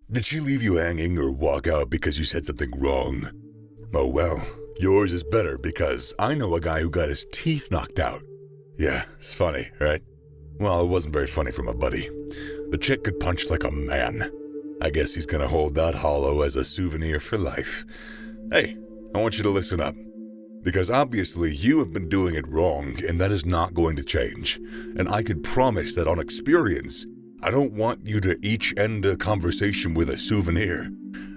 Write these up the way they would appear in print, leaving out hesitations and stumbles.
Did she leave you hanging or walk out because you said something wrong? Oh well, yours is better because I know a guy who got his teeth knocked out. Yeah, it's funny, right? Well, it wasn't very funny for my buddy. The chick could punch like a man. I guess he's gonna hold that hollow as a souvenir for life. Hey, I want you to listen up. Because obviously you have been doing it wrong, and that is not going to change. And I can promise that on experience, I don't want you to each end a conversation with a souvenir.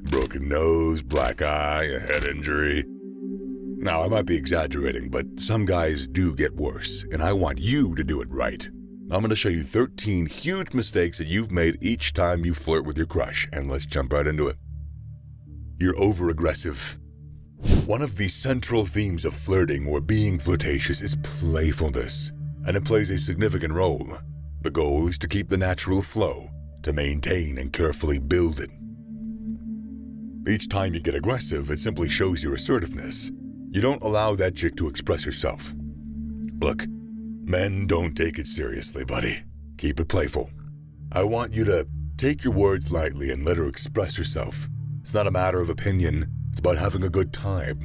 Broken nose, black eye, a head injury. Now, I might be exaggerating, but some guys do get worse, and I want you to do it right. I'm going to show you 13 huge mistakes that you've made each time you flirt with your crush, and let's jump right into it. You're overaggressive. One of the central themes of flirting or being flirtatious is playfulness, and it plays a significant role. The goal is to keep the natural flow, to maintain and carefully build it. Each time you get aggressive, it simply shows your assertiveness. You don't allow that chick to express herself. Look, men don't take it seriously, buddy. Keep it playful. I want you to take your words lightly and let her express herself. It's not a matter of opinion. It's about having a good time.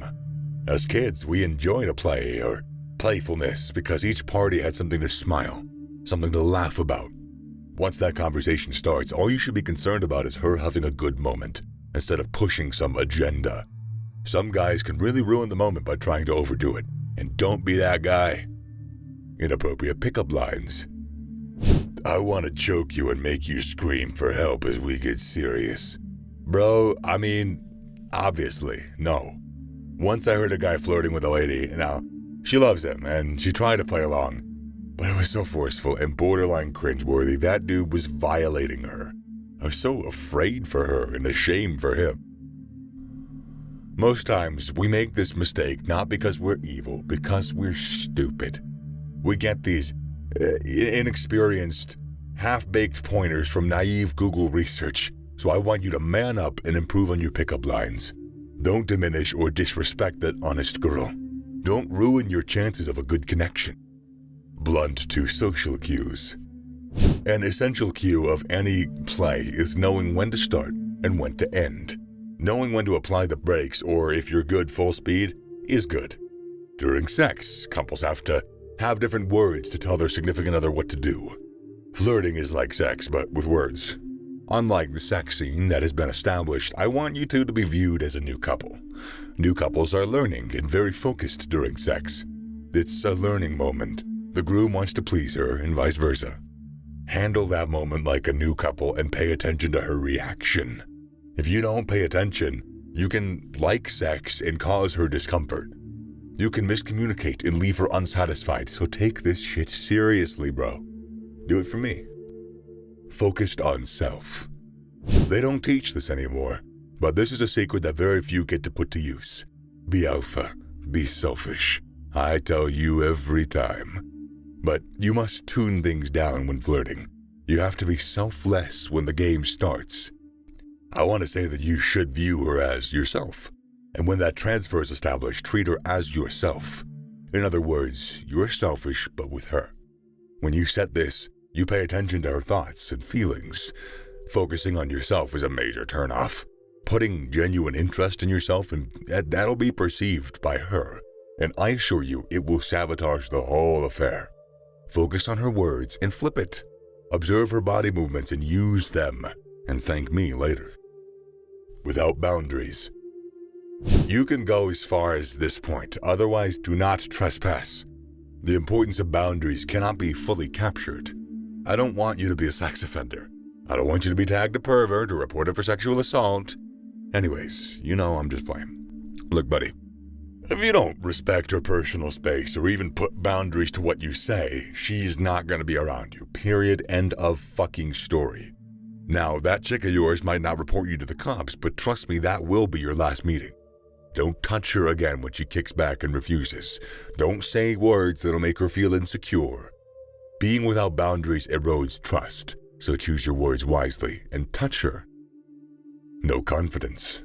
As kids, we enjoyed a play or playfulness because each party had something to smile, something to laugh about. Once that conversation starts, all you should be concerned about is her having a good moment instead of pushing some agenda. Some guys can really ruin the moment by trying to overdo it, and don't be that guy. Inappropriate pickup lines. I want to choke you and make you scream for help as we get serious. Bro, obviously, no. Once I heard a guy flirting with a lady. Now, she loves him, and she tried to play along. But it was so forceful and borderline cringeworthy. That dude was violating her. I was so afraid for her and ashamed for him. Most times, we make this mistake not because we're evil, because we're stupid. We get these inexperienced, half-baked pointers from naive Google research. So I want you to man up and improve on your pickup lines. Don't diminish or disrespect that honest girl. Don't ruin your chances of a good connection. Blunt to social cues. An essential cue of any play is knowing when to start and when to end. Knowing when to apply the brakes, or if you're good full speed, is good. During sex, couples have to have different words to tell their significant other what to do. Flirting is like sex, but with words. Unlike the sex scene that has been established, I want you two to be viewed as a new couple. New couples are learning and very focused during sex. It's a learning moment. The groom wants to please her and vice versa. Handle that moment like a new couple and pay attention to her reaction. If you don't pay attention, you can like sex and cause her discomfort. You can miscommunicate and leave her unsatisfied, so take this shit seriously, bro. Do it for me. Focused on self. They don't teach this anymore, but this is a secret that very few get to put to use. Be alpha. Be selfish. I tell you every time. But you must tune things down when flirting. You have to be selfless when the game starts. I want to say that you should view her as yourself. And when that transfer is established, treat her as yourself. In other words, you're selfish, but with her. When you set this, you pay attention to her thoughts and feelings. Focusing on yourself is a major turnoff. Putting genuine interest in yourself, and that'll be perceived by her. And I assure you, it will sabotage the whole affair. Focus on her words and flip it. Observe her body movements and use them. And thank me later. Without boundaries. You can go as far as this point, otherwise do not trespass. The importance of boundaries cannot be fully captured. I don't want you to be a sex offender. I don't want you to be tagged a pervert or reported for sexual assault. Anyways, I'm just playing. Look, buddy, if you don't respect her personal space or even put boundaries to what you say, she's not going to be around you. Period. End of fucking story. Now, that chick of yours might not report you to the cops, but trust me, that will be your last meeting. Don't touch her again when she kicks back and refuses. Don't say words that'll make her feel insecure. Being without boundaries erodes trust, so choose your words wisely and touch her. No confidence.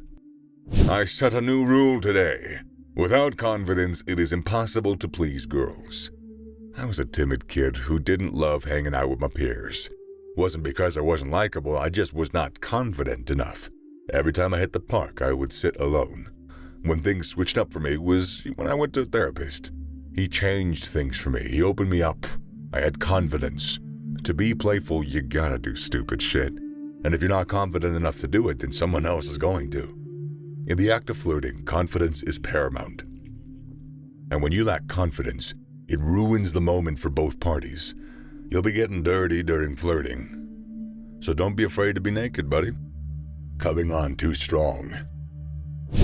I set a new rule today. Without confidence, it is impossible to please girls. I was a timid kid who didn't love hanging out with my peers. Wasn't because I wasn't likable, I just was not confident enough. Every time I hit the park, I would sit alone. When things switched up for me was when I went to a therapist. He changed things for me. He opened me up. I had confidence. To be playful, you gotta do stupid shit. And if you're not confident enough to do it, then someone else is going to. In the act of flirting, confidence is paramount. And when you lack confidence, it ruins the moment for both parties. You'll be getting dirty during flirting. So don't be afraid to be naked, buddy. Coming on too strong.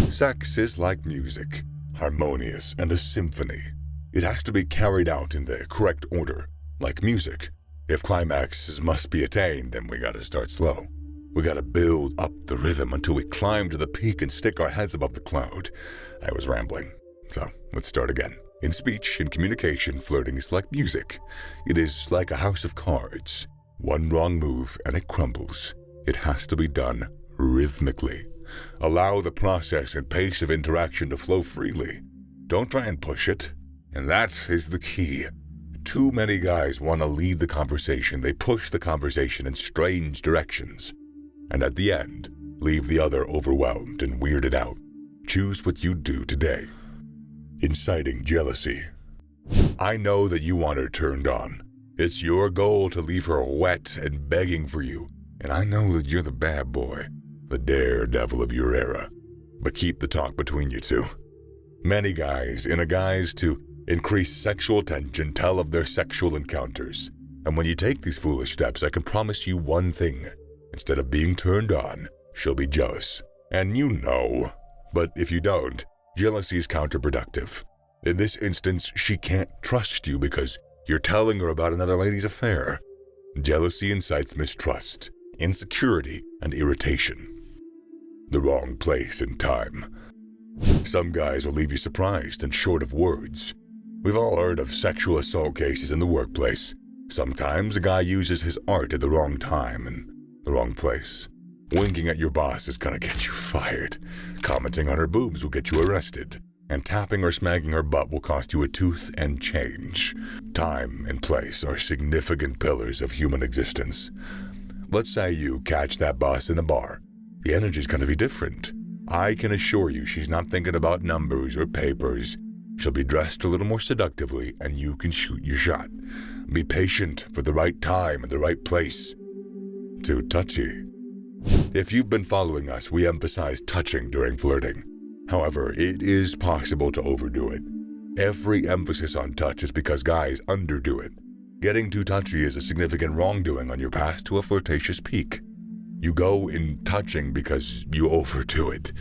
Sex is like music, harmonious and a symphony. It has to be carried out in the correct order, like music. If climaxes must be attained, then we gotta start slow. We gotta build up the rhythm until we climb to the peak and stick our heads above the cloud. I was rambling, so let's start again. In speech and communication, flirting is like music. It is like a house of cards. One wrong move and it crumbles. It has to be done rhythmically. Allow the process and pace of interaction to flow freely. Don't try and push it. And that is the key. Too many guys want to lead the conversation. They push the conversation in strange directions. And at the end, leave the other overwhelmed and weirded out. Choose what you do today. Inciting jealousy. I know that you want her turned on. It's your goal to leave her wet and begging for you. And I know that you're the bad boy, the daredevil of your era. But keep the talk between you two. Many guys, in a guise to increase sexual tension, tell of their sexual encounters. And when you take these foolish steps, I can promise you one thing. Instead of being turned on, she'll be jealous. And you know. But if you don't, jealousy is counterproductive. In this instance, she can't trust you because you're telling her about another lady's affair. Jealousy incites mistrust, insecurity, and irritation. The wrong place and time. Some guys will leave you surprised and short of words. We've all heard of sexual assault cases in the workplace. Sometimes a guy uses his art at the wrong time and the wrong place. Winking at your boss is gonna get you fired. Commenting on her boobs will get you arrested. And tapping or smacking her butt will cost you a tooth and change. Time and place are significant pillars of human existence. Let's say you catch that boss in a bar. The energy's gonna be different. I can assure you she's not thinking about numbers or papers. She'll be dressed a little more seductively and you can shoot your shot. Be patient for the right time and the right place. Too touchy. If you've been following us, we emphasize touching during flirting. However, it is possible to overdo it. Every emphasis on touch is because guys underdo it. Getting too touchy is a significant wrongdoing on your path to a flirtatious peak. You go in touching because you overdo it.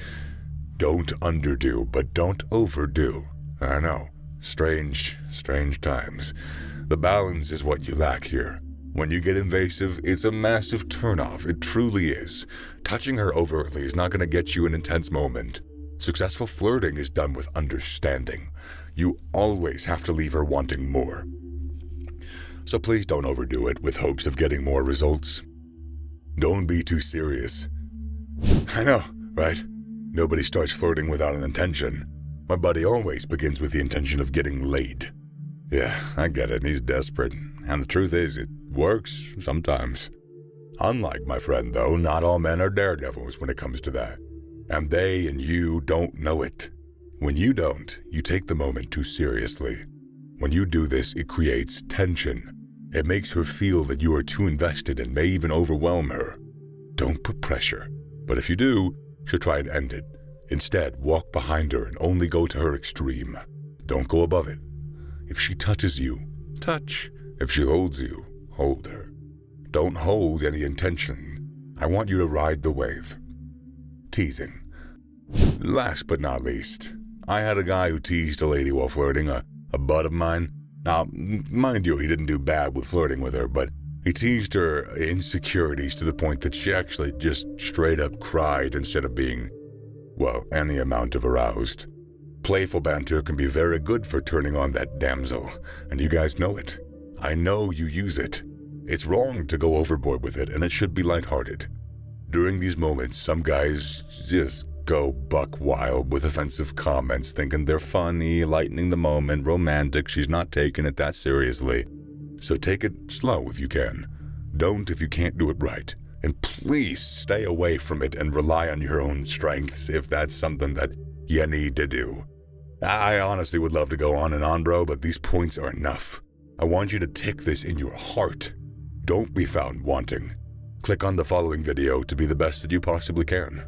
Don't underdo, but don't overdo. I know, strange times. The balance is what you lack here. When you get invasive, it's a massive turnoff. It truly is. Touching her overtly is not going to get you an intense moment. Successful flirting is done with understanding. You always have to leave her wanting more. So please don't overdo it with hopes of getting more results. Don't be too serious. I know, right? Nobody starts flirting without an intention. My buddy always begins with the intention of getting laid. Yeah, I get it. He's desperate. And the truth is, it works sometimes. Unlike my friend, though, not all men are daredevils when it comes to that. And they and you don't know it. When you don't, you take the moment too seriously. When you do this, it creates tension. It makes her feel that you are too invested and may even overwhelm her. Don't put pressure. But if you do, she'll try and end it. Instead, walk behind her and only go to her extreme. Don't go above it. If she touches you, touch. If she holds you, hold her. Don't hold any intention. I want you to ride the wave. Teasing. Last but not least, I had a guy who teased a lady while flirting, a bud of mine. Now, mind you, he didn't do bad with flirting with her, but he teased her insecurities to the point that she actually just straight up cried instead of being, well, any amount of aroused. Playful banter can be very good for turning on that damsel, and you guys know it. I know you use it. It's wrong to go overboard with it, and it should be lighthearted. During these moments, some guys just go buck wild with offensive comments, thinking they're funny, lightening the moment, romantic. She's not taking it that seriously. So take it slow if you can. Don't if you can't do it right. And please stay away from it and rely on your own strengths if that's something that you need to do. I honestly would love to go on and on, bro, but these points are enough. I want you to take this in your heart. Don't be found wanting. Click on the following video to be the best that you possibly can.